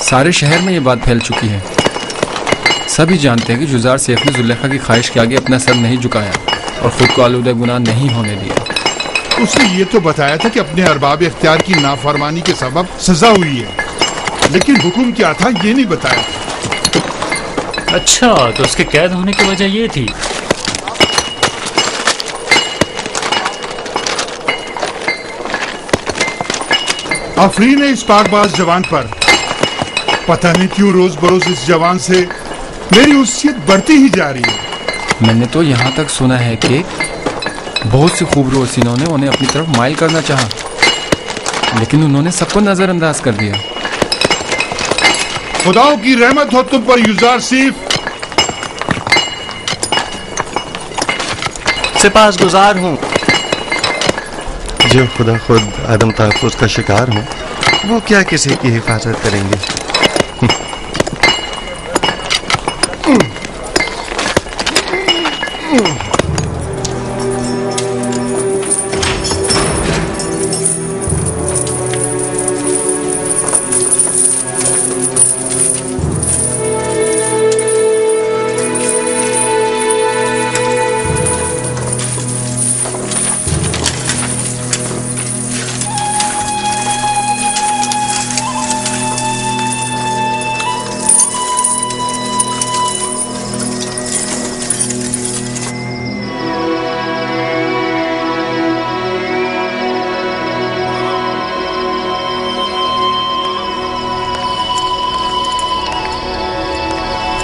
سارے شہر میں یہ بات پھیل چکی ہے. سبھی جانتے ہیں کہ جزار سیف نے زلیخا کی خواہش کے آگے اپنا سر نہیں جھکایا اور خود کو آلودہ گناہ نہیں ہونے دیا. اس نے یہ تو بتایا تھا کہ اپنے ارباب اختیار کی نافرمانی کے سبب سزا ہوئی ہے، لیکن حکم کیا تھا یہ نہیں بتایا. اچھا، تو اس کے قید ہونے کی وجہ یہ تھی. آفرین ہے اس پاک باز جوان پر. پتہ نہیں کیوں روز بروز اس جوان سے میری انسیت بڑھتی ہی جا رہی ہے. میں نے تو یہاں تک سنا ہے کہ بہت سے خوبرو حسینوں نے انہیں اپنی طرف مائل کرنا چاہا، لیکن انہوں نے سب کو نظر انداز کر دیا. خداؤں کی رحمت ہو تم پر یزار سیف. سپاس گزار ہوں. جو خدا خود عدم تحفظ کا شکار ہوں وہ کیا کسی کی حفاظت کریں گے.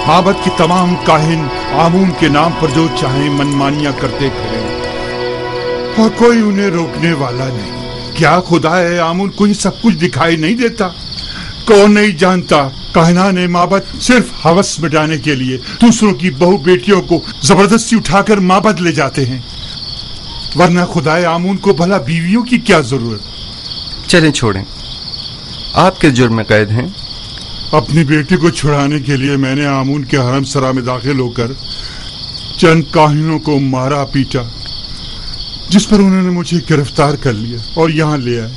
معبد کی تمام کاہن آمون کے نام پر جو چاہیں منمانیاں کرتے پھریں اور کوئی انہیں روکنے والا نہیں. کیا خدا ہے آمون کو یہ سب کچھ دکھائی نہیں دیتا؟ کون نہیں جانتا کاہنان معبد صرف ہوس مٹانے کے لیے دوسروں کی بہو بیٹیوں کو زبردستی اٹھا کر معبد لے جاتے ہیں، ورنہ خدا آمون کو بھلا بیویوں کی کیا ضرورت. چلیں چھوڑیں، آپ کس جرم میں قید ہیں؟ اپنی بیٹی کو چھڑانے کے لیے میں نے آمون کے حرم سرا میں داخل ہو کر چند کاہنوں کو مارا پیٹا، جس پر انہوں نے مجھے گرفتار کر لیا اور یہاں لے آئے.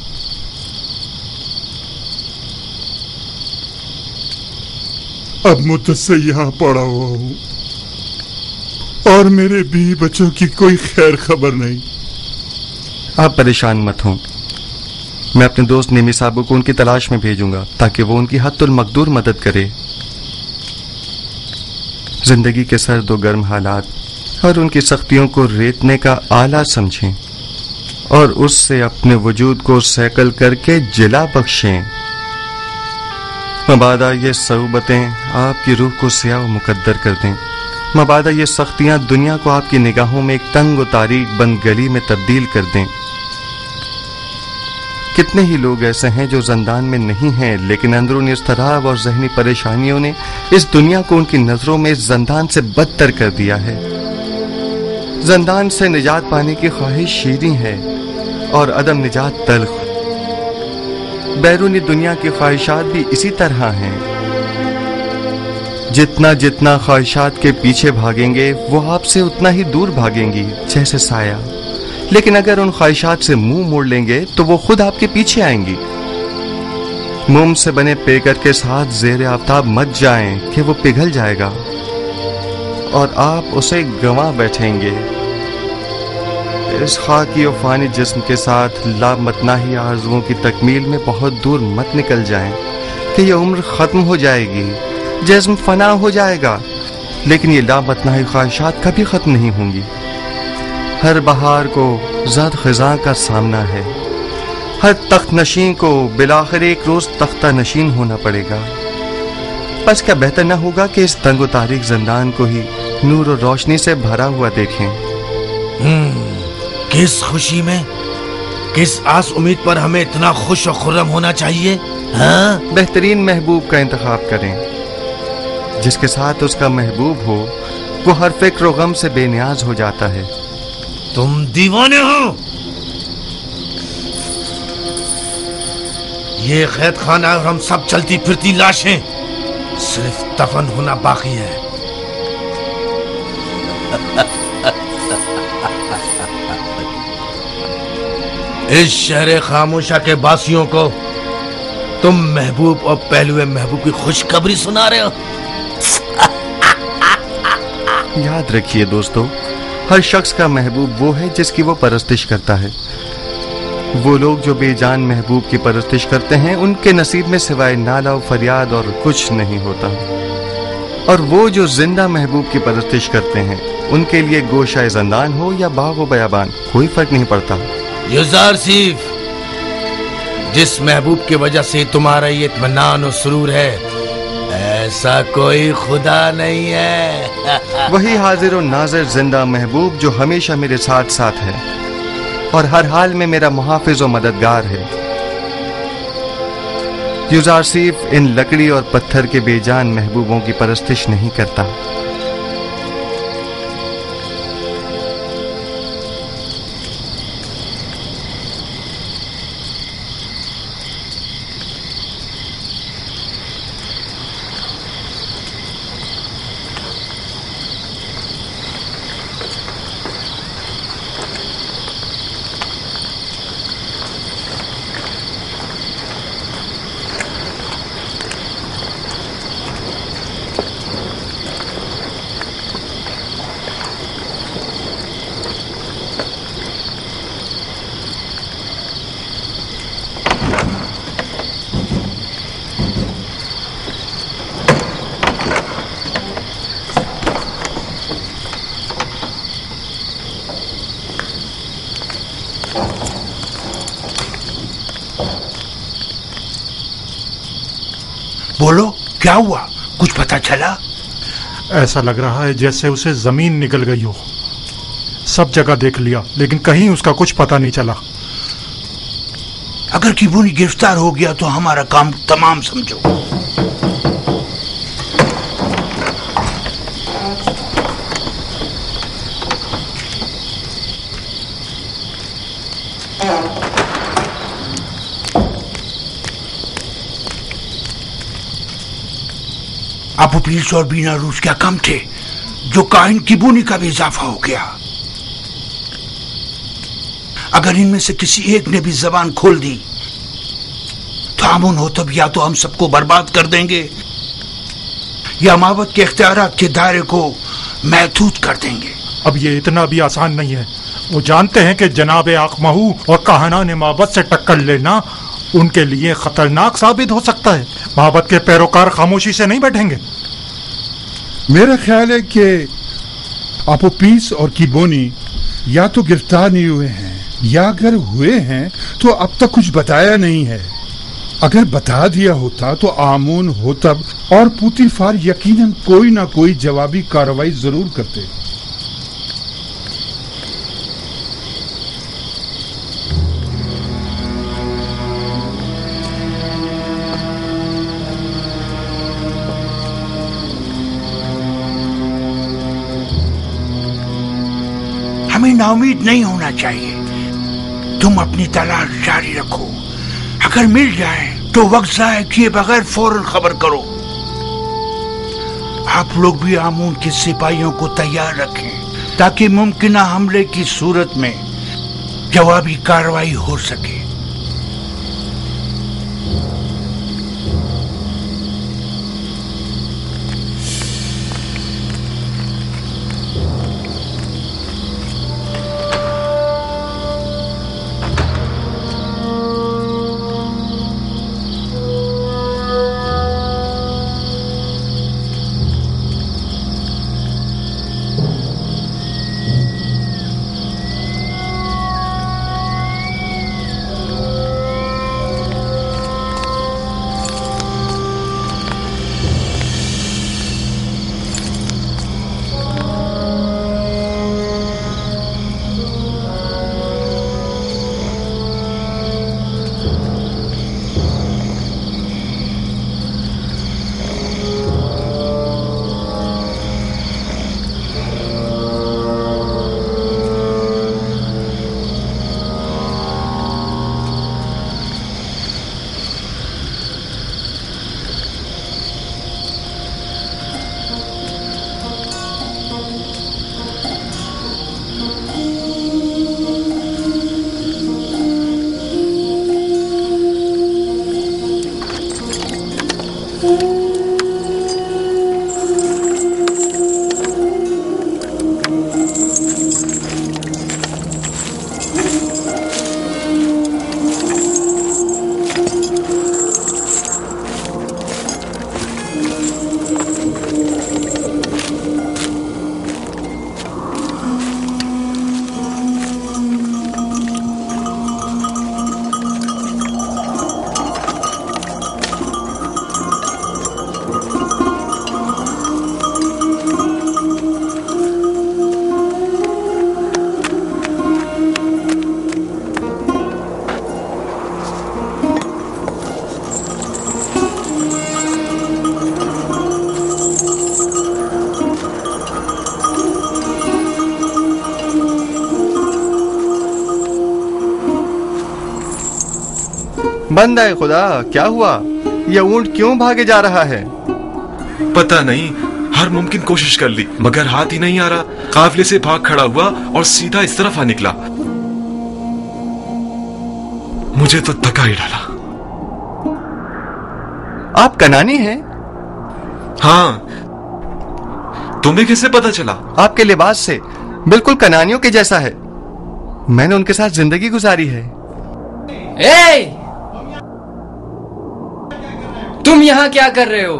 اب مدت سے یہاں پڑا ہوا ہوں اور میرے بیوی بچوں کی کوئی خیر خبر نہیں. آپ پریشان مت ہوں، میں اپنے دوست نیمی صاحب کو ان کی تلاش میں بھیجوں گا تاکہ وہ ان کی حد المقدور مدد کرے. زندگی کے سرد و گرم حالات اور ان کی سختیوں کو ریتنے کا آلہ سمجھیں اور اس سے اپنے وجود کو سیکل کر کے جلا بخشیں. مبادا یہ صعوبتیں آپ کی روح کو سیاہ و مقدر کر دیں. مبادا یہ سختیاں دنیا کو آپ کی نگاہوں میں ایک تنگ و تاریک بند گلی میں تبدیل کر دیں. کتنے ہی لوگ ایسے ہیں جو زندان میں نہیں ہیں، لیکن اندرونی اضطراب اور ذہنی پریشانیوں نے اس دنیا کو ان کی نظروں میں اس زندان سے بدتر کر دیا ہے. زندان سے نجات پانے کی خواہش شیریں ہے اور عدم نجات تلخ. بیرونی دنیا کی خواہشات بھی اسی طرح ہیں. جتنا جتنا خواہشات کے پیچھے بھاگیں گے وہ آپ سے اتنا ہی دور بھاگیں گی جیسے سایہ. لیکن اگر ان خواہشات سے منہ موڑ لیں گے تو وہ خود آپ کے پیچھے آئیں گی. موم سے بنے پیکر کے ساتھ زیر آفتاب مت جائیں کہ وہ پگھل جائے گا اور آپ اسے گنوا بیٹھیں گے. اس خاکی و فانی جسم کے ساتھ لامتناہی آرزوؤں کی تکمیل میں بہت دور مت نکل جائیں کہ یہ عمر ختم ہو جائے گی، جسم فنا ہو جائے گا، لیکن یہ لامتناہی خواہشات کبھی ختم نہیں ہوں گی. ہر بہار کو زد خزاں کا سامنا ہے. ہر تخت نشین کو بالآخر ایک روز تختہ نشین ہونا پڑے گا. بس کیا بہتر نہ ہوگا کہ اس تنگ و تاریک زندان کو ہی نور و روشنی سے بھرا ہوا دیکھیں. کس خوشی میں، کس آس امید پر ہمیں اتنا خوش و خرم ہونا چاہیے؟ بہترین محبوب کا انتخاب کریں. جس کے ساتھ اس کا محبوب ہو وہ ہر فکر و غم سے بے نیاز ہو جاتا ہے. تم دیوانے ہو. یہ قید خانہ اور ہم سب چلتی پھرتی لاشیں، صرف دفن ہونا باقی ہے. اس شہر خاموشہ کے باسیوں کو तुम महबूब और पहलुए महबूब की खुशखबरी सुना रहे हो। याद रखिए दोस्तों, हर शख्स का महबूब वो है जिसकी वो परस्तिश करता है। वो लोग जो बेजान महबूब की परस्तिश करते हैं, उनके नसीब में सिवाय नाला और फरियाद और कुछ नहीं होता। और वो जो जिंदा महबूब की परस्तिश करते हैं, उनके लिए गोशाए ज़ंदान हो या बाग व बयाबान, कोई फर्क नहीं पड़ता। यूजारसीफ, जिस महबूब की वजह से तुम्हारा ये इत्मीनान और सुरूर है, ऐसा कोई खुदा नहीं है। वही हाजिर और नाज़िर जिंदा महबूब जो हमेशा मेरे साथ साथ है और हर हाल में मेरा मुहाफिज और मददगार है। यूजारसीफ इन लकड़ी और पत्थर के बेजान महबूबों की परस्तिश नहीं करता। बोलो, क्या हुआ? कुछ पता चला? ऐसा लग रहा है जैसे उसे जमीन निकल गई हो। सब जगह देख लिया, लेकिन कहीं उसका कुछ पता नहीं चला। अगर किबूनी गिरफ्तार हो गया तो हमारा काम तमाम समझो। अबू पील्स और बीना रूस क्या कम थे जो काहिन किबूनी का भी इजाफा हो गया। अगर इनमें से किसी एक ने भी जबान खोल दी तो आमून हो तब या तो हम सबको बर्बाद कर देंगे या माबद के इख्तियारात के दायरे को महदूद कर देंगे। अब ये इतना भी आसान नहीं है। वो जानते हैं कि जनाब आकमहू और काहनान माबद से टक्कर लेना उनके लिए खतरनाक साबित हो सकता है। माबद के पैरोकार खामोशी से नहीं बैठेंगे। मेरा ख्याल है कि अपोपीस और किबोनी या तो गिरफ्तार नहीं हुए हैं या अगर हुए हैं तो अब तक कुछ बताया नहीं है। अगर बता दिया होता तो आमून होतब और पुतीफार यकीनन कोई ना कोई जवाबी कार्रवाई जरूर करते। हमें नाउमीद नहीं होना चाहिए। तुम अपनी तलाश जारी रखो। अगर मिल जाए तो वक्त जाए किए बगैर फौरन खबर करो। आप लोग भी आमून के सिपाहियों को तैयार रखें ताकि मुमकिन हमले की सूरत में जवाबी कार्रवाई हो सके। बंद है खुदा, क्या हुआ? यह ऊंट क्यों भागे जा रहा है? पता नहीं, हर मुमकिन कोशिश कर ली मगर हाथ ही नहीं आ रहा। काफिले से भाग खड़ा हुआ और सीधा इस तरफ आ निकला। मुझे तो थका ही डाला। आप कनानी हैं? हाँ, तुम्हें कैसे पता चला? आपके लिबास से बिल्कुल कनानियों के जैसा है। मैंने उनके साथ जिंदगी गुजारी है। तुम यहाँ क्या कर रहे हो?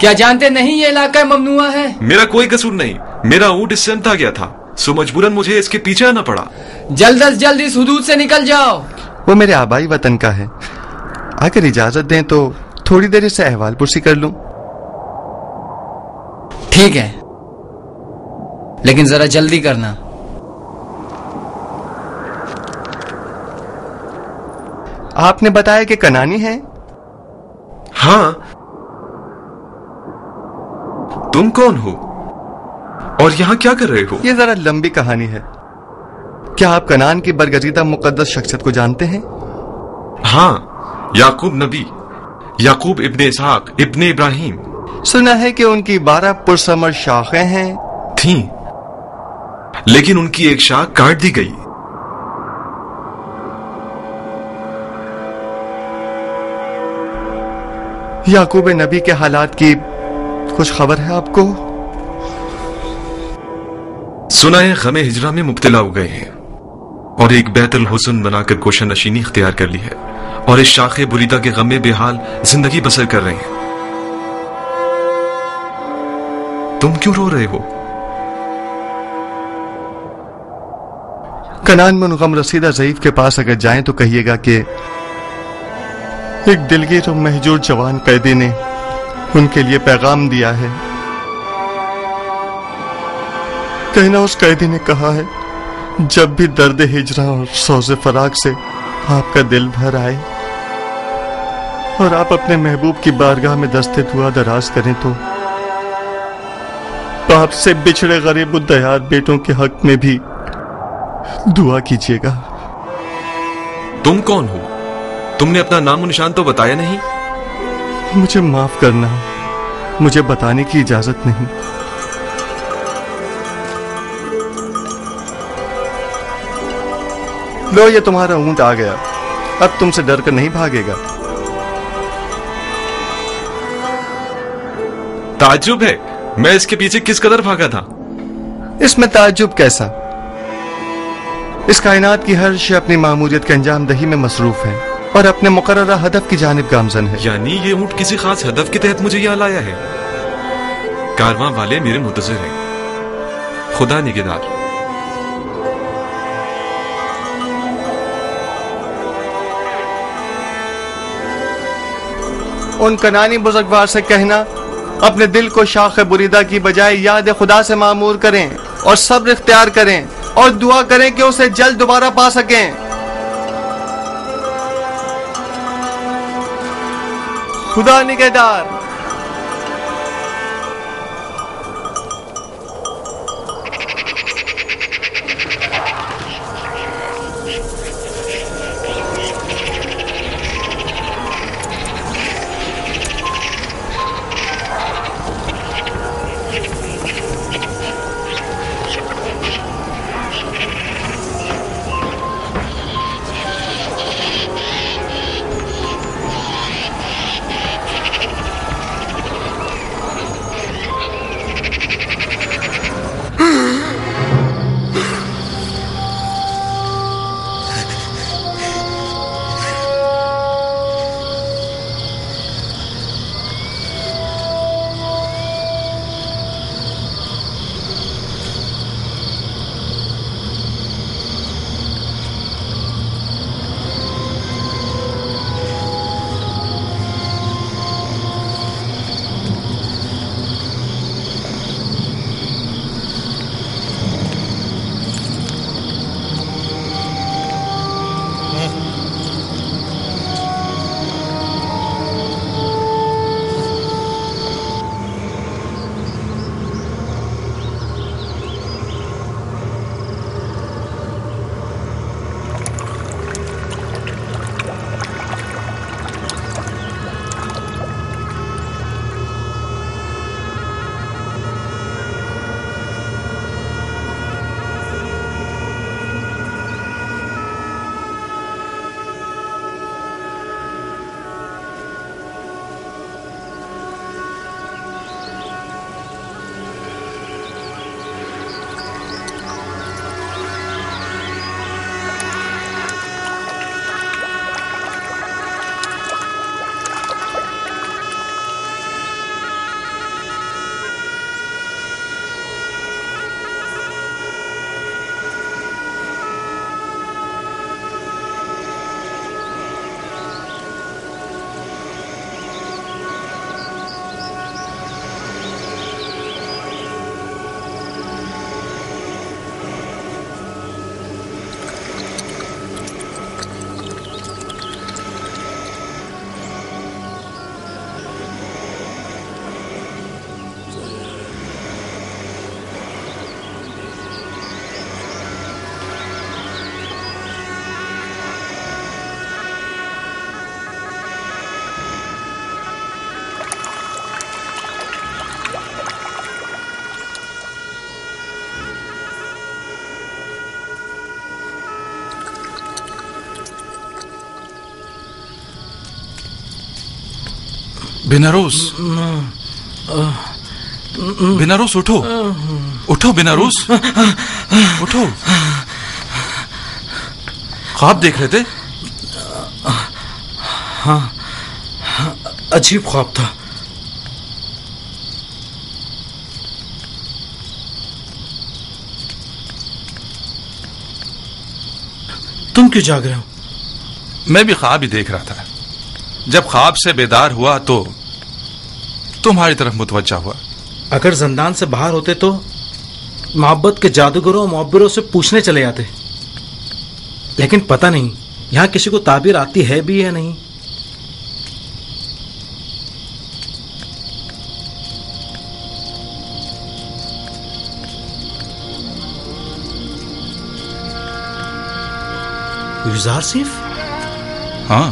क्या जानते नहीं ये इलाका ममनुआ है? मेरा कोई कसूर नहीं, मेरा ऊंट इससे अनता गया था, सो मजबूरन मुझे इसके पीछे आना पड़ा। जल्द अज जल्द इस हुदूद से निकल जाओ। वो मेरे आबाई वतन का है। अगर इजाजत दें तो थोड़ी देर से अहवाल पुरसी कर लूं। ठीक है, लेकिन जरा जल्दी करना। आपने बताया कि कनानी है? हाँ, तुम कौन हो और यहाँ क्या कर रहे हो? ये जरा लंबी कहानी है। क्या आप कनान की बरगजीदा मुकद्दस शख्सियत को जानते हैं? हाँ, याकूब नबी, याकूब इब्ने इसहाक इब्ने इब्राहिम। सुना है कि उनकी 12 पुरसमर शाखें हैं। थीं, लेकिन उनकी एक शाख काट दी गई। याकूब नबी के हालात की कुछ खबर है आपको? सुना है गमे हिजरा में मुब्तला हो गए हैं और एक बैतुल हुस्न बनाकर कोशा नशीनी इख्तियार कर ली है और इस शाखे बुरीदा के गमे बेहाल जिंदगी बसर कर रहे हैं। तुम क्यों रो रहे हो? कनान में उन गम रसीदा ज़ईफ के पास अगर जाएं तो कहिएगा कि एक दिलगीर और महजूर जवान कैदी ने उनके लिए पैगाम दिया है। कहना उस कैदी ने कहा है, जब भी दर्द हिजरा और सोज़े फराग से आपका दिल भर आए और आप अपने महबूब की बारगाह में दस्ते दुआ दराज करें तो बाप से बिछड़े गरीब उद्दयार बेटों के हक में भी दुआ कीजिएगा। तुम कौन हो? तुमने अपना नाम निशान तो बताया नहीं। मुझे माफ करना, मुझे बताने की इजाजत नहीं। लो, ये तुम्हारा ऊंट आ गया। अब तुमसे डर कर नहीं भागेगा। ताज्जुब है, मैं इसके पीछे किस कदर भागा था। इसमें ताज्जुब कैसा? इस कायनात की हर शय अपनी मामूलियत के अंजाम दही में मसरूफ है और अपने मुकर्ररा हदफ की जानिब गामजन है। यानी ये ऊंट किसी खास हदफ के तहत मुझे यहाँ लाया है। कारवां वाले मेरे मुंतज़िर हैं। खुदा निगहदार। उन कनानी बुजुर्गवार से कहना, अपने दिल को शाख बुरीदा की बजाय याद खुदा से मामूर करें और सब्र इख्तियार करें और दुआ करें कि उसे जल्द दोबारा पा सकें। खुदा निगहदार। बिनारोस, बिनारोस उठो, उठो बिनारोस, उठो। ख्वाब देख रहे थे? हाँ, अजीब ख्वाब था। तुम क्यों जाग रहे हो? मैं भी ख्वाब ही देख रहा था। जब ख्वाब से बेदार हुआ तो तुम्हारी तरफ मुतवज्जा हुआ। अगर जिंदान से बाहर होते तो मोहब्बत के जादूगरों और मुअब्बिरों से पूछने चले जाते, लेकिन पता नहीं यहाँ किसी को ताबीर आती है भी या नहीं। गुजार सिर्फ? हाँ,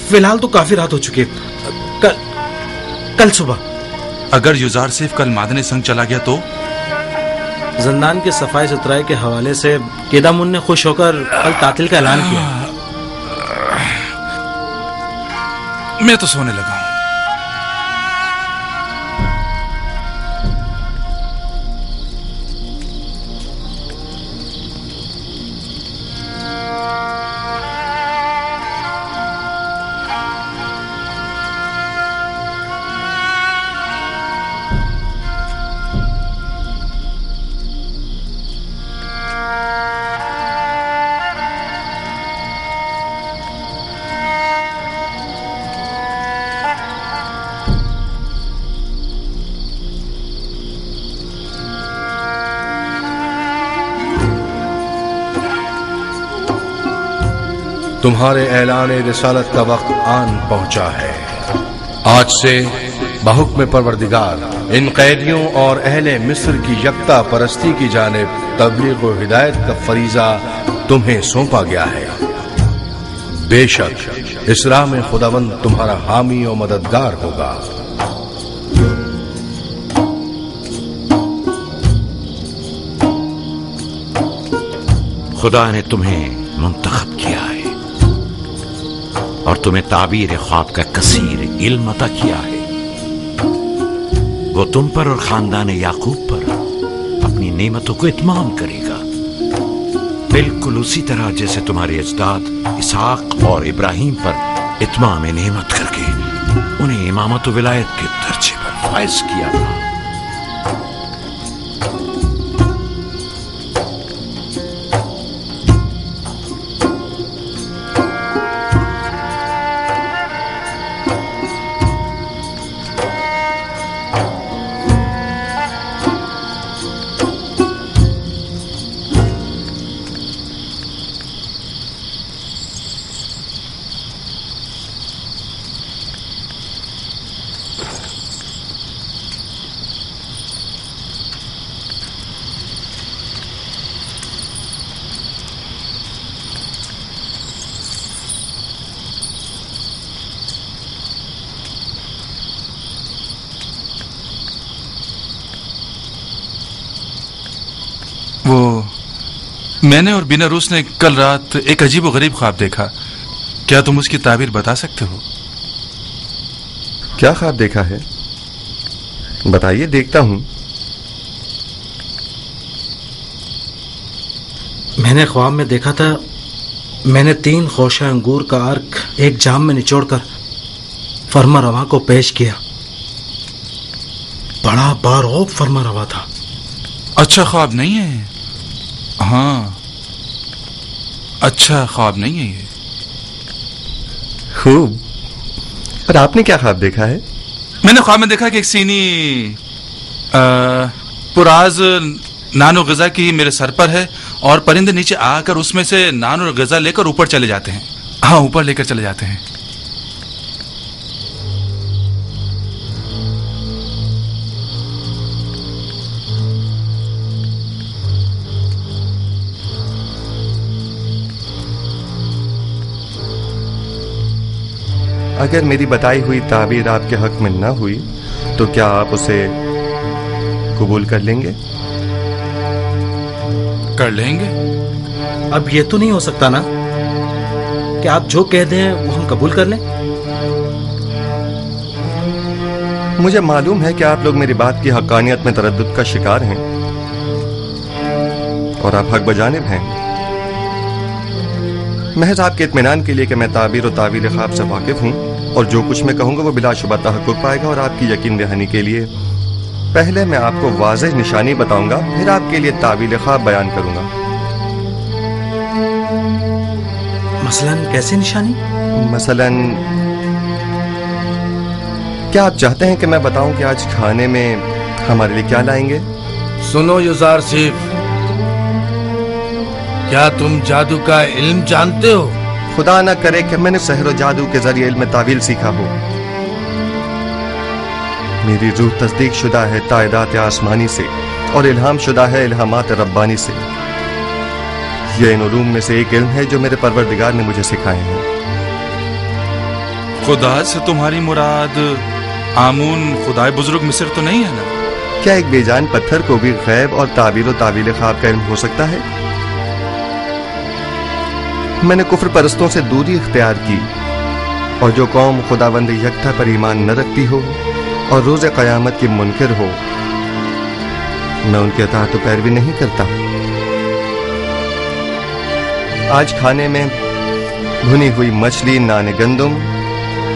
फिलहाल तो काफी रात हो चुकी है। कल सुबह अगर युजार सिर्फ कल मादने संग चला गया तो? जिंदान की सफाई सुथराई के हवाले से केदामुन ने खुश होकर कल तातिल का ऐलान किया। मैं तो सोने लगा हूं। तुम्हारे ऐलान रिसालत का वक्त आन पहुंचा है। आज से बहुक्म परवरदिगार इन कैदियों और अहले मिस्र की यकता परस्ती की जानिब तबलीग व हिदायत का फरीजा तुम्हें सौंपा गया है। बेशक इस राह में खुदावंद तुम्हारा हामी और मददगार होगा। खुदा ने तुम्हें मुंतखब किया है और तुम्हें ताबीर ख्वाब का कसीर इल्म अता किया है। वो तुम पर और खानदान याकूब पर अपनी नेमतों को इत्माम करेगा, बिल्कुल उसी तरह जैसे तुम्हारे अजदाद इसहाक और इब्राहिम पर इत्माम नेमत करके उन्हें इमामत व विलायत के दर्जे पर फाइज किया था। वो मैंने और बिनारूस ने कल रात एक अजीब व गरीब ख्वाब देखा। क्या तुम उसकी ताबीर बता सकते हो? क्या ख्वाब देखा है? बताइए, देखता हूं। मैंने ख्वाब में देखा था, मैंने 3 खोशा अंगूर का अर्क एक जाम में निचोड़कर फरमा रवा को पेश किया। बड़ा बारौब फरमा रवा था। अच्छा ख्वाब नहीं है। हाँ, अच्छा ख्वाब नहीं है ये। खूब। और आपने क्या ख्वाब देखा है? मैंने ख्वाब में देखा कि एक सीनी पुराज नानो ग़िज़ा की मेरे सर पर है और परिंदे नीचे आकर उसमें से नानो ग़िज़ा लेकर ऊपर चले जाते हैं। हाँ, ऊपर लेकर चले जाते हैं। अगर मेरी बताई हुई ताबीर आपके हक में न हुई तो क्या आप उसे कबूल कर लेंगे? कर लेंगे। अब ये तो नहीं हो सकता ना कि आप जो कह दें वो हम कबूल कर लें। مجھے معلوم ہے کہ آپ لوگ میری بات کی حقانیت میں تردد کا شکار ہیں اور آپ حق بجانب ہیں. محض آپ کے اطمینان کے لیے کہ میں تعبیر و تعویل خواب سے واقف ہوں اور جو کچھ میں کہوں گا وہ بلا شبہ تحقق پائے گا، اور آپ کی یقین دہانی کے لیے پہلے میں آپ کو واضح نشانی بتاؤں گا، پھر آپ کے لیے تعویل خواب بیان کروں گا. مثلاً کیسے نشانی؟ مثلاً کیا آپ چاہتے ہیں کہ میں بتاؤں کہ آج کھانے میں ہمارے لیے کیا لائیں گے؟ سنو یوزارسیف، کیا تم جادو کا علم جانتے ہو؟ خدا نہ کرے کہ میں نے سحر و جادو کے ذریعے علم تعویل سیکھا ہو. میری روح تصدیق شدہ ہے تائیدات آسمانی سے اور الہام شدہ ہے الہامات ربانی سے. یہ ان علوم میں سے ایک علم ہے جو میرے پروردگار نے مجھے سکھائے ہیں. خدا سے تمہاری مراد آمون خدائے بزرگ مصر تو نہیں ہے نا؟ کیا ایک بے جان پتھر کو بھی غیب اور تعبیر و تعویل خواب کا علم ہو سکتا ہے؟ میں نے کفر پرستوں سے دوری اختیار کی، اور جو قوم خداوند یکتا پر ایمان نہ رکھتی ہو اور روز قیامت کی منکر ہو، میں ان کی اطاعت و پیروی نہیں کرتا. آج کھانے میں بھنی ہوئی مچھلی، نان گندم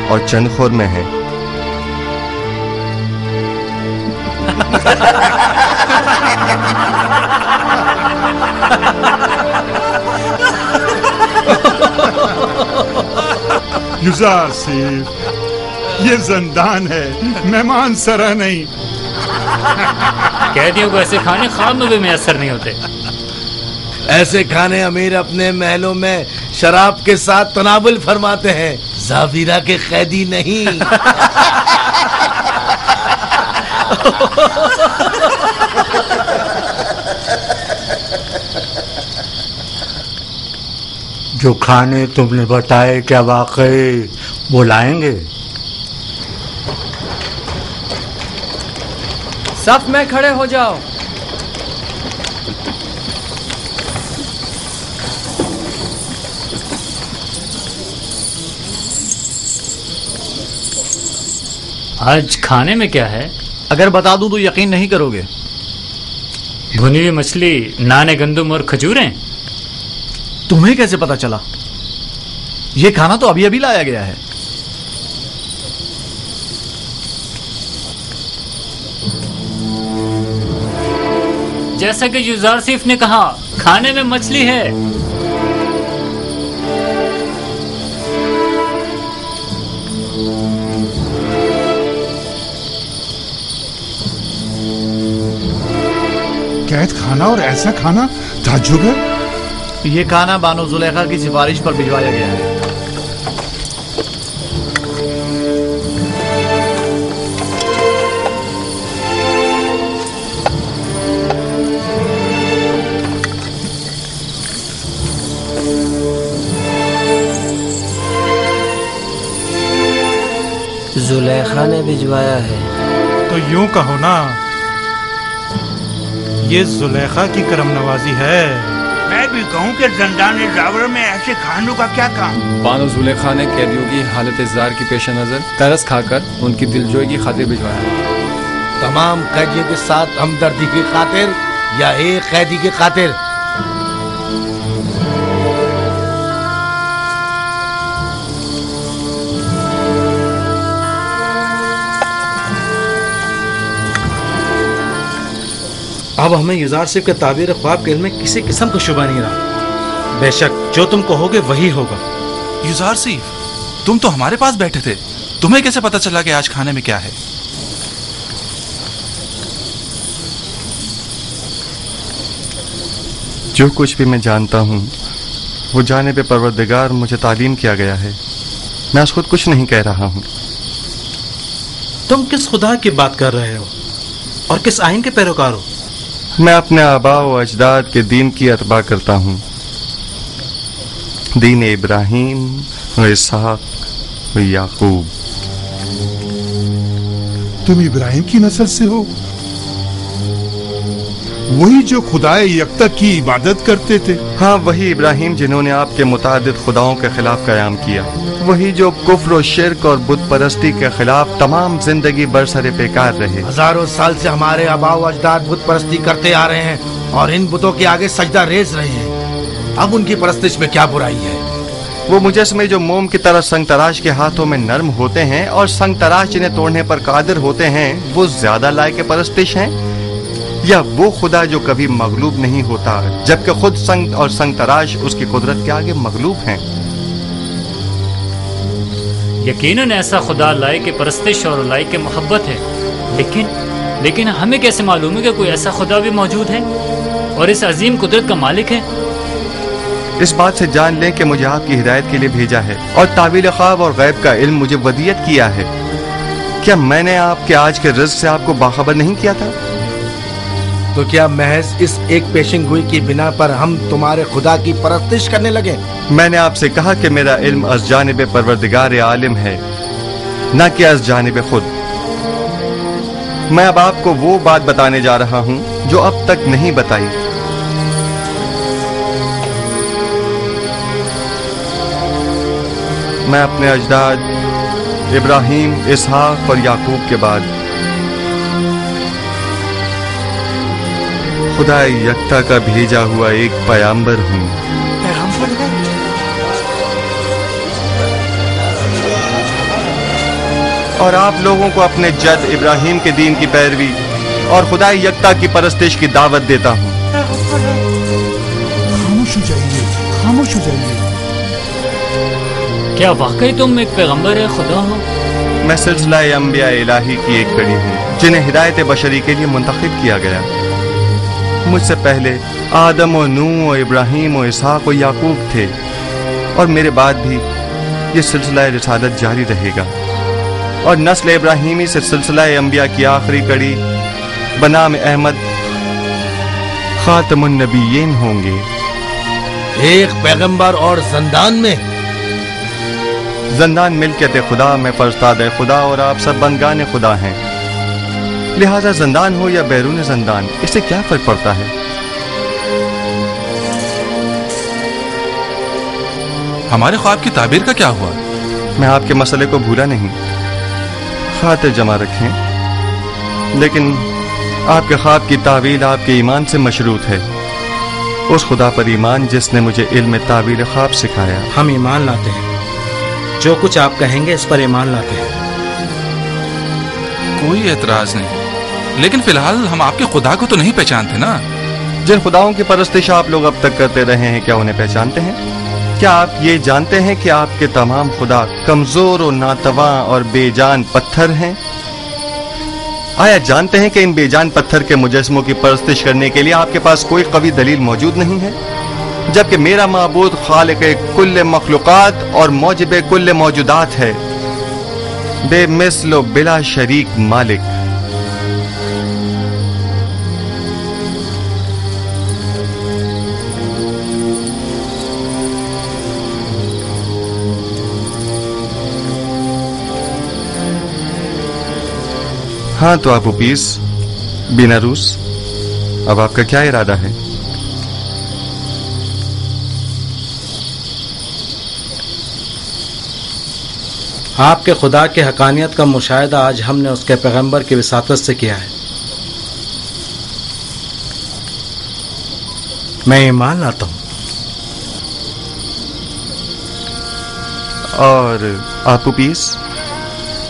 اور چند خورمے ہیں. یوزارسیف، یہ زندان ہے، مہمان سرا نہیں. قیدیوں کو ایسے کھانے خواب میں بھی میسر نہیں ہوتے. ایسے کھانے امیر اپنے محلوں میں شراب کے ساتھ تناول فرماتے ہیں، زاویرہ کے قیدی نہیں. جو کھانے تم نے بتائے کیا واقعی وہ لائیں گے؟ صف میں کھڑے ہو جاؤ. آج کھانے میں کیا ہے؟ اگر بتا دوں تو یقین نہیں کرو گے. بھنی ہوئی مچھلی، نان گندم اور کھجوریں. تمہیں کیسے پتا چلا؟ یہ کھانا تو ابھی ابھی لایا گیا ہے. جیسا کہ یوزارسیف نے کہا، کھانے میں مچھلی ہے. قید کھانا اور ایسا کھانا تعجب ہے. یہ کھانا بانو زلیخا کی سفارش پر بھجوایا گیا ہے. زلیخا نے بھجوایا ہے. تو یوں کہو نا، یہ زلیخا کی کرم نوازی ہے. میں بھی کہوں کہ زندان زاور میں ایسے کھانوں کا کیا کام؟ بانو زلیخا نے قیدیوں کی حالت اضطرار کی پیش نظر ترس کھا کر ان کی دلجوئی کی خاطر بھجوایا. تمام قیدیوں کے ساتھ ہمدردی کی خاطر یا ایک قیدی کی خاطر؟ اب ہمیں یوزارسیف کے تعبیر خواب کے علم میں کسی قسم کا شبہ نہیں رہا. بے شک جو تم کہو گے وہی ہوگا. یوزارسیف، تم تو ہمارے پاس بیٹھے تھے، تمہیں کیسے پتا چلا کہ آج کھانے میں کیا ہے؟ جو کچھ بھی میں جانتا ہوں وہ جانب پروردگار مجھے تعلیم کیا گیا ہے. میں اس خود کچھ نہیں کہہ رہا ہوں. تم کس خدا کی بات کر رہے ہو اور کس آئین کے پیروکار ہو؟ میں اپنے آباء و اجداد کے دین کی اتباع کرتا ہوں، دین ابراہیم و اسحاق و یعقوب. تم ابراہیم کی نسل سے ہو؟ وہی جو خدائے یکتا کی عبادت کرتے تھے؟ ہاں، وہی ابراہیم جنہوں نے آپ کے متعدد خداؤں کے خلاف قیام کیا वही जो कुफ्र और शिर्क और बुत परस्ती के खिलाफ तमाम जिंदगी बरसरे बेकार रहे। हजारों साल से हमारे आबाओ अजदाद बुत परस्ती करते आ रहे हैं और इन बुतों के आगे सजदा रेज रहे हैं। अब उनकी परस्तिश में क्या बुराई है? वो मुजस्मे जो मोम की तरह संग तराश के हाथों में नर्म होते हैं और संग तराश जिन्हें तोड़ने पर कादिर होते हैं, वो ज्यादा लायक परस्तिश हैं, या वो खुदा जो कभी मगलूब नहीं होता जबकि खुद संग और संग तराश उसकी कुदरत के आगे मगलूब हैं? यकीनन ऐसा खुदा लायक परस्तिश और लायक मोहब्बत है, लेकिन हमें कैसे मालूम है कि कोई ऐसा खुदा भी मौजूद है और इस अजीम कुदरत का मालिक है? इस बात से जान लें कि मुझे आपकी हिदायत के लिए भेजा है और तावील ख्वाब और गैब का इल्म मुझे वदियत किया है। क्या मैंने आपके आज के रिज़्क से आपको बाखबर नहीं किया था? तो क्या महज इस एक पेशिंगोई की बिना पर हम तुम्हारे खुदा की परस्तिश करने लगे? मैंने आपसे कहा कि मेरा इल्म अज़ जानिब परवरदिगार आलिम है, न कि अज़ जानिब खुद। मैं अब आपको वो बात बताने जा रहा हूं जो अब तक नहीं बताई। मैं अपने अजदाद इब्राहीम, इसहाक और याकूब के बाद खुदा यकता का भेजा हुआ एक पैगंबर हूं। और आप लोगों को अपने जद इब्राहीम के दीन की पैरवी और खुदा यकता की परस्तिश की दावत देता हूं। खामोश हो जाइए, खामोश हो जाइए। क्या वाकई तुम एक पैगंबर है खुदा हो? मैं सिलसिला अंबिया इलाही की एक कड़ी हूँ जिन्हें हिदायत बशरी के लिए मुंतखब किया गया। मुझसे पहले आदम और नूह और इब्राहीम और इसहाक और याकूब थे और मेरे बाद भी ये सिलसिला रिसालत जारी रहेगा और नस्ल इब्राहीमी से सिलसिला अंबिया की आखिरी कड़ी बनाम अहमद खातमुन नबीयीन होंगे। एक पैगंबर और जंदान मिल्कियत खुदा में फरस्ताद खुदा और आप सब बंदगान खुदा हैं। लिहाजा जंदान हो या बैरून जंदान, इससे क्या फर्क पड़ता है? हमारे ख्वाब की ताबीर का क्या हुआ? मैं आपके मसले को भूला नहीं, खातिर जमा रखें, लेकिन आपके ख्वाब की तावील आपके ईमान से मशरूत है। उस खुदा पर ईमान जिसने मुझे इल्म तावील ख्वाब सिखाया। हम ईमान लाते हैं, जो कुछ आप कहेंगे इस पर ईमान लाते हैं। कोई एतराज नहीं, लेकिन फिलहाल हम आपके खुदा को तो नहीं पहचानते ना। जिन खुदाओं की परस्तिश आप लोग अब तक करते रहे हैं, क्या उन्हें पहचानते हैं? क्या आप ये जानते हैं कि आपके तमाम खुदा कमजोर और नातवा और बेजान पत्थर हैं? आया जानते हैं कि इन बेजान पत्थर के मुजस्मों की परस्तिश करने के लिए आपके पास कोई कवी दलील मौजूद नहीं है, जबकि मेरा माबूद खालिक कुल्ले मखलूकात और मौजिब कुल्ले मौजूदात है, बेमिसल बिला शरीक मालिक। हाँ तो आप उपीस बिना रूस, अब आपका क्या इरादा है? आपके खुदा के हकानियत का मुशाहिदा आज हमने उसके पैगंबर की विसातत से किया है। मैं ईमान लाता हूं। और आप उपीस,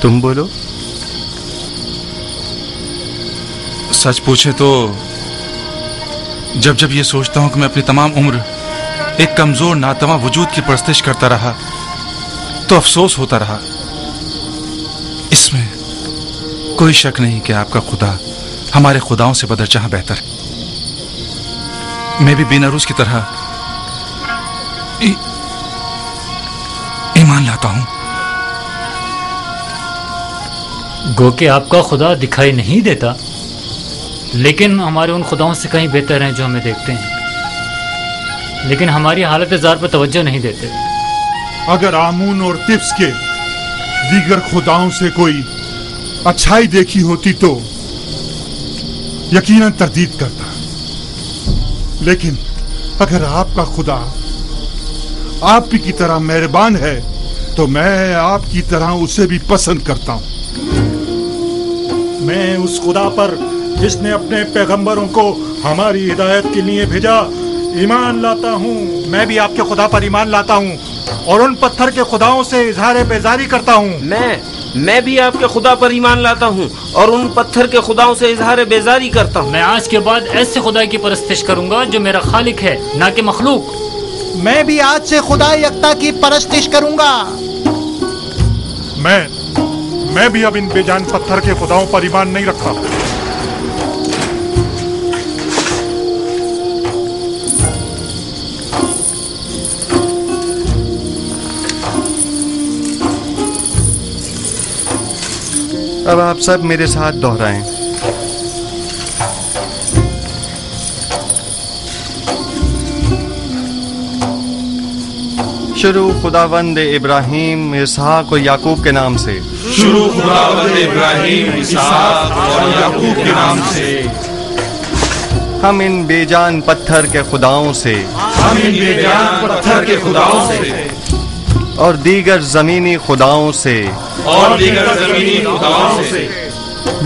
तुम बोलो। सच पूछे तो जब जब ये सोचता हूं कि मैं अपनी तमाम उम्र एक कमजोर नातवा वजूद की परस्तिश करता रहा तो अफसोस होता रहा। इसमें कोई शक नहीं कि आपका खुदा हमारे खुदाओं से बदरजहां बेहतर है। मैं भी बीनारूस की तरह ईमान लाता हूं। गो कि आपका खुदा दिखाई नहीं देता, लेकिन हमारे उन खुदाओं से कहीं बेहतर हैं जो हमें देखते हैं, लेकिन हमारी हालत ज़ार पर तवज्जो नहीं देते। अगर आमून और तिब्स के दीगर खुदाओं से कोई अच्छाई देखी होती तो यकीनन तरदीद करता, लेकिन अगर आपका खुदा आप ही की तरह मेहरबान है तो मैं आपकी तरह उसे भी पसंद करता हूँ। मैं उस खुदा पर जिसने अपने पैगंबरों को हमारी हिदायत के लिए भेजा ईमान लाता हूँ। मैं भी आपके खुदा पर ईमान लाता हूँ और उन पत्थर के खुदाओं से इजहार बेजारी करता हूँ। मैं भी आपके खुदा पर ईमान लाता हूँ और उन पत्थर के खुदाओं से इजहार बेजारी करता हूँ। मैं आज के बाद ऐसे खुदा की परस्तिश करूंगा जो मेरा खालिक है, ना कि मखलूक। मैं भी आज से खुदा यकता की परस्तिश करूंगा। मैं भी अब इन बेजान पत्थर के खुदाओं पर ईमान नहीं रखता। अब आप सब मेरे साथ दोहराएं। शुरू खुदावंद इब्राहिम, इसहाक और याकूब के नाम से। शुरू खुदावंद इब्राहिम, इसहाक और याकूब के नाम से। हम इन बेजान पत्थर के खुदाओं से, हम इन बेजान पत्थर के खुदाओं से और दीगर जमीनी खुदाओं से, और दीगर जमीनी खुदाओं से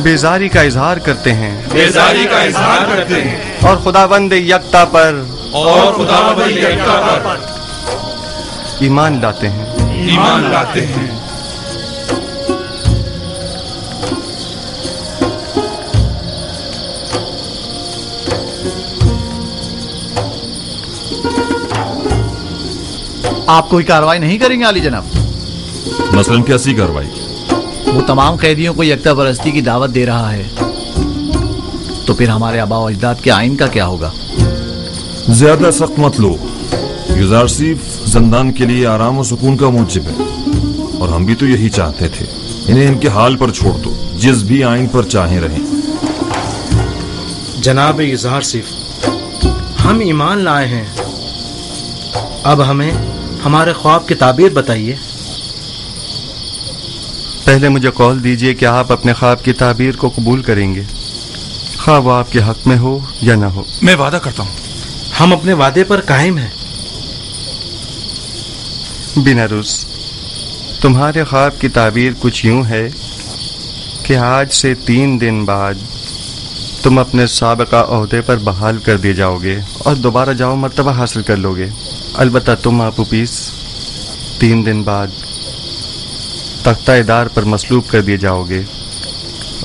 बेजारी का इजहार करते हैं, बेजारी का इजहार करते हैं और खुदावंद यकता पर, और खुदावंद यकता पर ईमान लाते हैं, ईमान लाते हैं। आप कोई कार्रवाई नहीं करेंगे आली जनाब? मसलन कैसी कार्रवाई? वो तमाम कैदियों को यकता परस्ती की दावत दे रहा है, तो फिर हमारे आबा और अजदाद के आइन का क्या होगा? ज्यादा सख्त मत लो। युजार सिर्फ जिंदान के लिए आराम और सुकून का मूजिब है, और हम भी तो यही चाहते थे। इन्हें इनके हाल पर छोड़ दो, जिस भी आइन पर चाहे रहें। जनाब युजार सिर्फ, हम ईमान लाए हैं, अब हमें हमारे ख्वाब की ताबीर बताइए। पहले मुझे कौल दीजिए कि आप अपने ख्वाब की ताबीर को कबूल करेंगे, ख्वाब वो आपके हक में हो या ना हो। मैं वादा करता हूँ। हम अपने वादे पर कायम हैं। बिनारुस, तुम्हारे ख्वाब की ताबीर कुछ यूं है कि आज से 3 दिन बाद तुम अपने साबिका ओहदे पर बहाल कर दिए जाओगे और दोबारा जाओ मर्तबा हासिल कर लोगे। अलबत्ता तुम आपूपीस 3 दिन बाद तख्ता-ए-दार पर मसलूब कर दिए जाओगे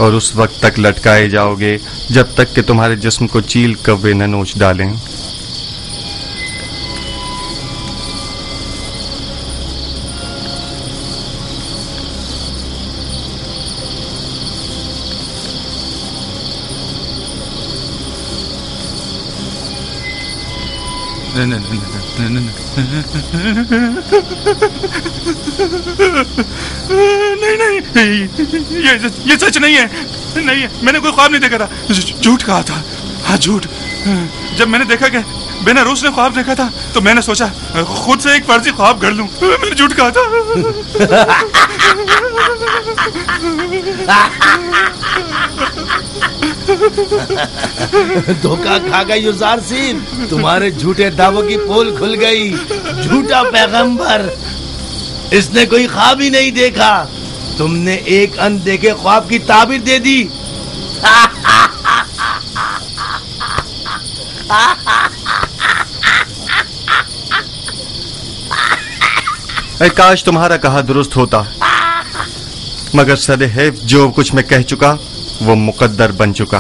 और उस वक्त तक लटकाए जाओगे जब तक कि तुम्हारे जिस्म को चील कव्वे न नोच डालें। नहीं, ये सच नहीं है। नहीं, मैंने कोई ख्वाब नहीं देखा था। झूठ कहा था। हाँ, झूठ। जब मैंने देखा कि बेनारूस ने ख्वाब देखा था तो मैंने सोचा खुद से एक फर्जी ख्वाब गढ़ लूं। मैंने झूठ कहा था। धोखा खा गई युजार सिंह, तुम्हारे झूठे दावों की पोल खुल गई। झूठा पैगंबर, इसने कोई ख्वाब ही नहीं देखा। तुमने एक अनदेखे ख्वाब की ताबीर दे दी। काश तुम्हारा कहा दुरुस्त होता, मगर सदैव जो कुछ मैं कह चुका वो मुकद्दर बन चुका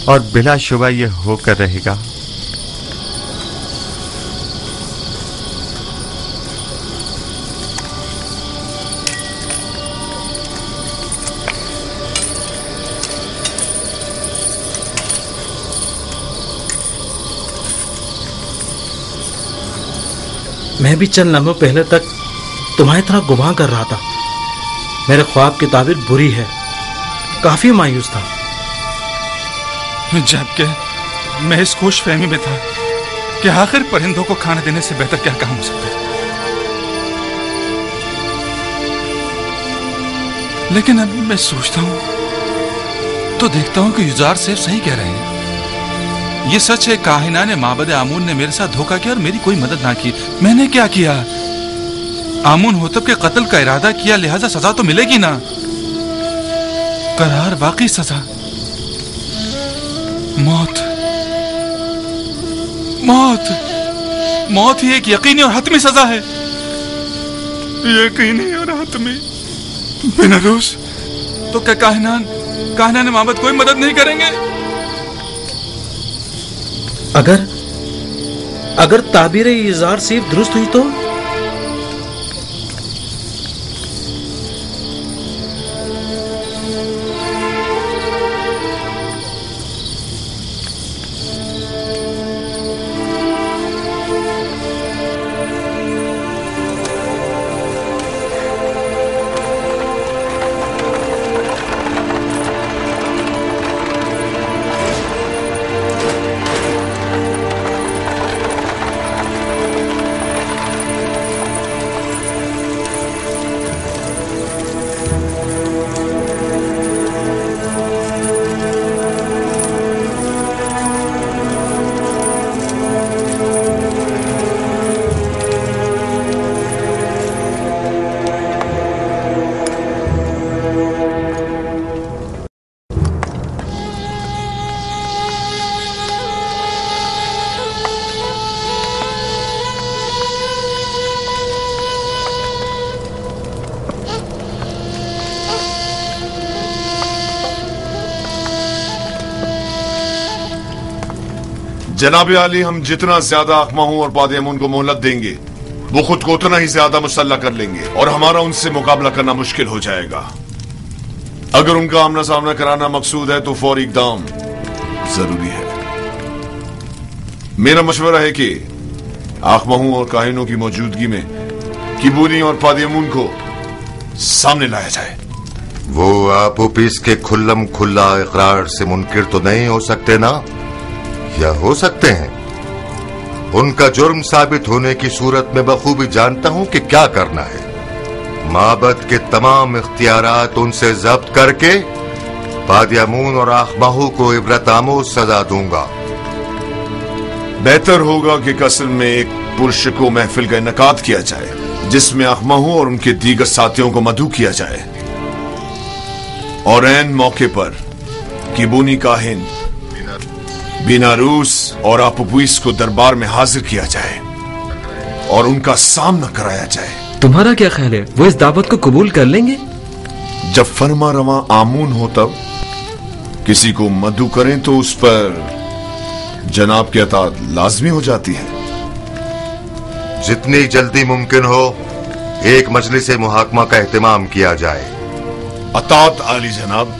और बिला शुबा ये होकर रहेगा। मैं भी चंद लम्हों पहले तक तुम्हारी तरह गुमान कर रहा था। मेरे ख्वाब की ताबीर बुरी है। काफी मायूस था, जबकि मैं इस खुश फहमी में था कि आखिर परिंदों को खाना देने से बेहतर क्या काम हो सकता है। लेकिन अब मैं सोचता हूं तो देखता हूं कि युजार सेफ सही कह रहे हैं। ये सच है, काहिना ने माबद आमून ने मेरे साथ धोखा किया और मेरी कोई मदद ना की। मैंने क्या किया? आमून होतब के कत्ल का इरादा किया, लिहाजा सजा तो मिलेगी ना। करार वाकई सजा, मौत। मौत मौत ही एक यकीनी और हतमी सजा है, यकीनी और हतमी। बेनारूस, तो क्या काहनान माबद कोई मदद नहीं करेंगे? अगर ताबीर इज़ार सिर्फ दुरुस्त हुई तो? जनाब आली, हम जितना ज्यादा अखमाहू और पादयामून को मोहलत देंगे वो खुद को उतना ही ज्यादा मुसल्ला कर लेंगे और हमारा उनसे मुकाबला करना मुश्किल हो जाएगा। अगर उनका आमना सामना कराना मकसूद है तो फौरी इक़दाम जरूरी है। मेरा मशवरा है कि अखमाहू और काहिनों की मौजूदगी में किबूनी और पादयामून को सामने लाया जाए। वो आप ओपीस के खुल्लम खुल्ला इकरार से मुनकिर तो नहीं हो सकते ना, या हो सकते हैं? उनका जुर्म साबित होने की सूरत में बखूबी जानता हूं कि क्या करना है। माबद के तमाम इख्तियारात उनसे जब्त करके पादयामून और अखमाहू को इबरत आमोज सजा दूंगा। बेहतर होगा कि कस्र में एक पुरशको महफिल का इनकाद किया जाए जिसमें अखमाहू और उनके दीगर साथियों को मदऊ किया जाए और ऐन मौके पर किबूनी काहिन बेनारूस और आपुपुइस को दरबार में हाजिर किया जाए और उनका सामना कराया जाए। तुम्हारा क्या ख्याल है, वो इस दावत को कबूल कर लेंगे? जब फरमा रवा आमून हो तब किसी को मदऊ करें तो उस पर जनाब की अतात लाजमी हो जाती है। जितनी जल्दी मुमकिन हो एक मजलिस मुहाकमा का एहतमाम किया जाए। अतात आली जनाब।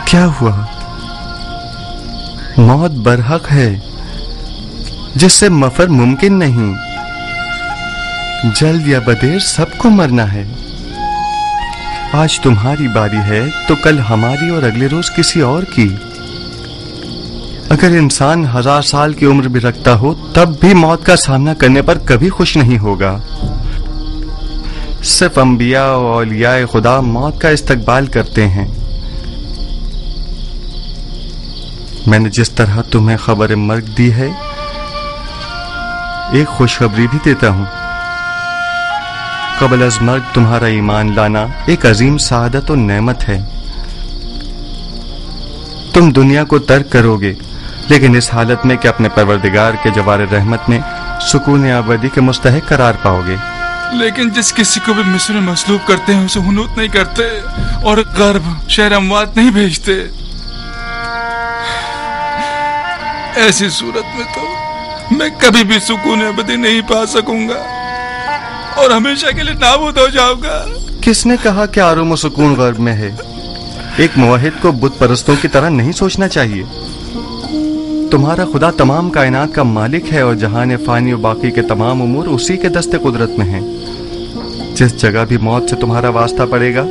क्या हुआ? मौत बरहक है जिससे मफर मुमकिन नहीं। जल्द या बदेर सबको मरना है। आज तुम्हारी बारी है तो कल हमारी और अगले रोज किसी और की। अगर इंसान 1000 साल की उम्र भी रखता हो तब भी मौत का सामना करने पर कभी खुश नहीं होगा। सिर्फ अंबिया और औलियाए खुदा मौत का इस्तकबाल करते हैं। मैंने जिस तरह तुम्हें खबर मर्ग दी है ایک خوشخبری بھی دیتا ہوں، قبل از مرگ تمہارا ایمان لانا ایک عظیم سعادت و نعمت ہے۔ تم دنیا کو ترک کرو گے، لیکن اس حالت میں کہ اپنے پروردگار کے جوار رحمت میں سکون ابدی کے مستحق قرار پاؤ گے۔ لیکن جس کسی کو بھی مصر میں مسلوب کرتے ہیں اسے ہنوت نہیں کرتے اور غرب شہر اموات نہیں بھیجتے۔ ایسی صورت میں تو میں کبھی بھی سکون ابدی نہیں پا سکوں گا اور ہمیشہ کے لیے نابود ہو جاؤں گا۔ کس نے کہا کہ آرام و سکون غرب میں ہے؟ ایک موحد کو بت پرستوں کی طرح نہیں سوچنا چاہیے۔ تمہارا خدا تمام کائنات کا مالک ہے اور جہان فانی و باقی کے تمام امور اسی کے دست قدرت میں ہیں۔ جس جگہ بھی موت سے تمہارا واسطہ پڑے گا،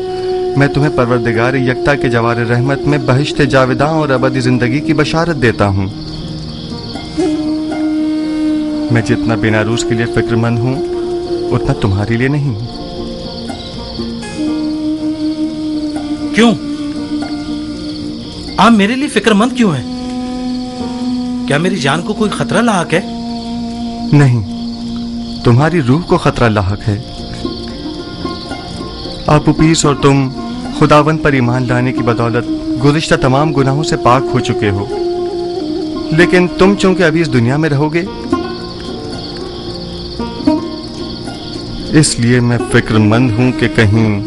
میں تمہیں پروردگار یکتا کے جوار رحمت میں بہشت جاوداں اور ابدی زندگی کی بشارت دیتا ہوں۔ میں جتنا بنا روز کے لیے فکر مند ہوں اتنا تمہارے لیے نہیں۔ کیوں؟ آپ میرے لیے فکر مند کیوں ہیں؟ کیا میری جان کو کوئی خطرہ لاحق ہے؟ نہیں، تمہاری روح کو خطرہ لاحق ہے۔ آپ پیس اور تم خداوند پر ایمان لانے کی بدولت گزشتہ تمام گناہوں سے پاک ہو چکے ہو، لیکن تم چونکہ ابھی اس دنیا میں رہو گے اس لیے میں فکر مند ہوں کہ کہیں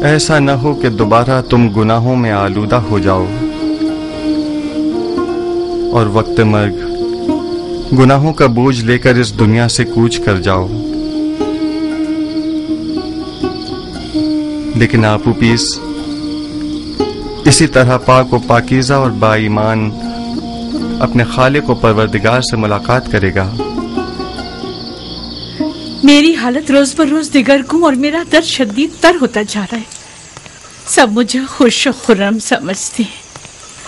ایسا نہ ہو کہ دوبارہ تم گناہوں میں آلودہ ہو جاؤ اور وقت مرگ گناہوں کا بوجھ لے کر اس دنیا سے کوچ کر جاؤ۔ لیکن آپو پیس اسی طرح پاک و پاکیزہ اور با ایمان اپنے خالق و پروردگار سے ملاقات کرے گا۔ میری حالت روز پر روز دگرگوں اور میرا درد شدید تر ہوتا جا رہا ہے۔ سب مجھے خوش و خرم سمجھتے ہیں،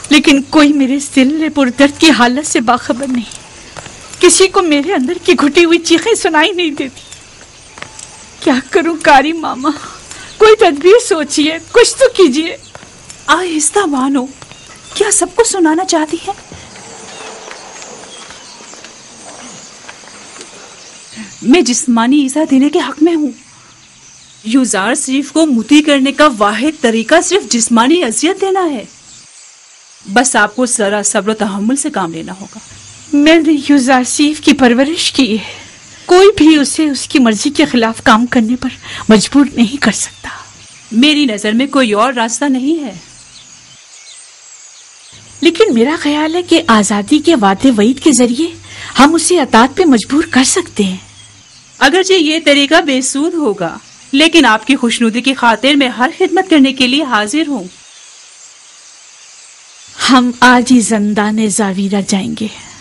لیکن کوئی میرے دل پر درد کی حالت سے باخبر نہیں۔ کسی کو میرے اندر کی گھٹی ہوئی چیخیں سنائی نہیں دیتی۔ کیا کروں کاری ماما؟ کوئی تدبیر سوچیے، کچھ تو کیجیے۔ آہستہ بانو، کیا سب کو سنانا چاہتی ہے؟ میں جسمانی ایذا دینے کے حق میں ہوں۔ یوزار شریف کو مطیع کرنے کا واحد طریقہ صرف جسمانی اذیت دینا ہے۔ بس آپ کو ذرا صبر و تحمل سے کام لینا ہوگا۔ میں نے یوزار شریف کی پرورش کی ہے، کوئی بھی اسے اس کی مرضی کے خلاف کام کرنے پر مجبور نہیں کر سکتا۔ میری نظر میں کوئی اور راستہ نہیں ہے۔ لیکن میرا خیال ہے کہ آزادی کے وعدے وعید کے ذریعے ہم اسے اطاعت پہ مجبور کر سکتے ہیں۔ اگرچہ یہ طریقہ بے سود ہوگا، لیکن آپ کی خوشنودی کی خاطر میں ہر خدمت کرنے کے لیے حاضر ہوں۔ ہم آج ہی زندان زاویرہ جائیں گے۔